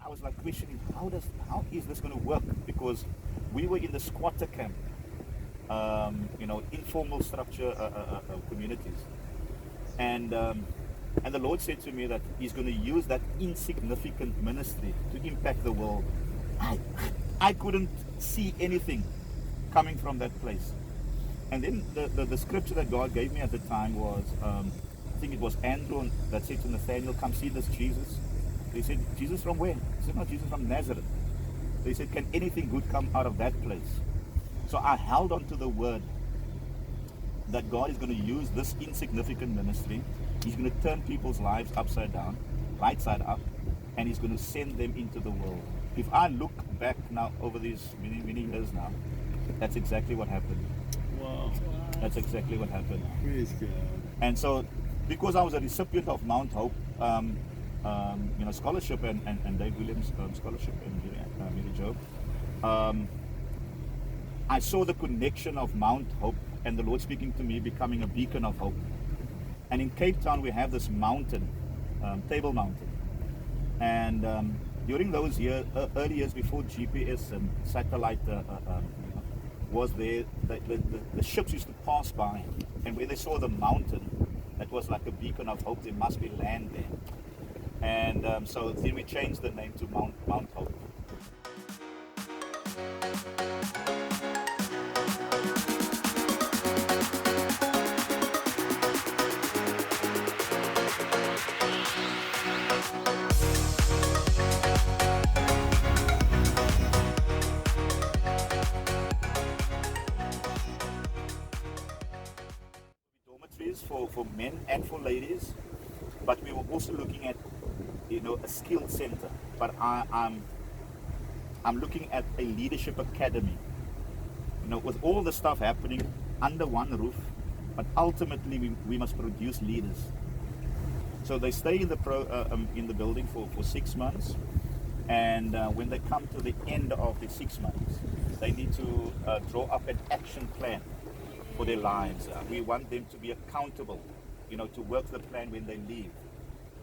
I was like questioning, how is this going to work? Because we were in the squatter camp, informal structure communities, and the Lord said to me that He's going to use that insignificant ministry to impact the world. I couldn't see anything coming from that place. And then the scripture that God gave me at the time was, I think it was Andrew that said to Nathaniel, come see this Jesus. They said, Jesus from where? He said, no, Jesus from Nazareth. They said, can anything good come out of that place? So I held on to the word that God is going to use this insignificant ministry. He's going to turn people's lives upside down, right side up, and He's going to send them into the world. If I look back now over these many years now, that's exactly what happened. Wow. That's exactly what happened. Praise God. And so, because I was a recipient of Mount Hope, scholarship and Dave Williams scholarship and Mary Joe, I saw the connection of Mount Hope and the Lord speaking to me, becoming a beacon of hope. And in Cape Town, we have this mountain, Table Mountain. And during those early years before GPS and satellite was there, the ships used to pass by. And when they saw the mountain, that was like a beacon of hope, there must be land there. And so then we changed the name to Mount Hope. Dormitories for men and for ladies, but we were also looking at a skilled center. But I'm looking at a leadership academy, with all the stuff happening under one roof, but ultimately we must produce leaders. So they stay in the building for 6 months, and when they come to the end of the 6 months, they need to draw up an action plan for their lives. We want them to be accountable, to work the plan when they leave.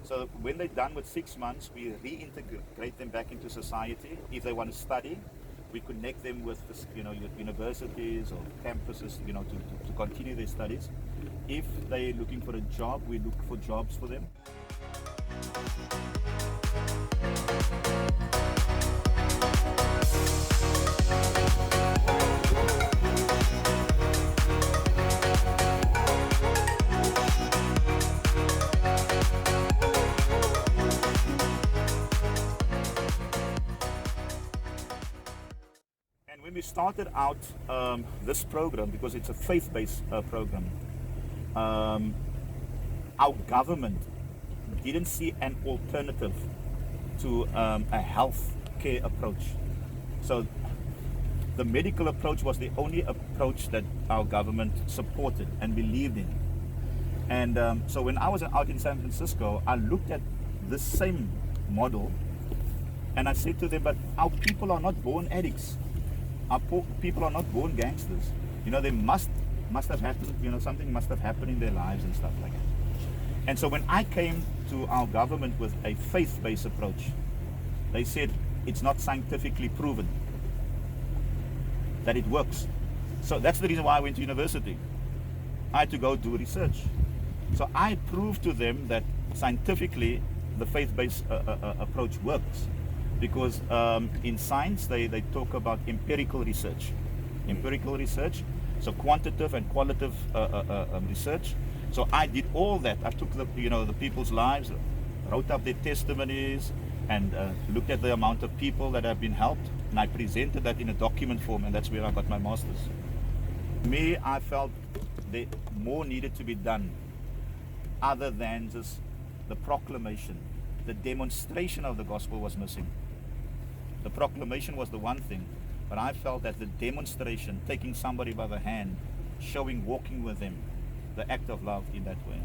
So when they're done with 6 months, we reintegrate them back into society. If they want to study, we connect them with universities or campuses, to continue their studies. If they're looking for a job, we look for jobs for them. When we started out this program, because it's a faith-based program, our government didn't see an alternative to a health care approach. So the medical approach was the only approach that our government supported and believed in. And so when I was out in San Francisco, I looked at the same model and I said to them, but our people are not born addicts. Our people are not born gangsters. They must have happened, something must have happened in their lives and stuff like that. And so when I came to our government with a faith-based approach, they said it's not scientifically proven that it works. So that's the reason why I went to university. I had to go do research. So I proved to them that scientifically the faith-based approach works. Because in science, they talk about empirical research. So quantitative and qualitative research. So I did all that. I took the people's lives, wrote up their testimonies, and looked at the amount of people that have been helped, and I presented that in a document form, and that's where I got my master's. Me, I felt that more needed to be done, other than just the proclamation. The demonstration of the gospel was missing. The proclamation was the one thing, but I felt that the demonstration, taking somebody by the hand, walking with them, the act of love in that way.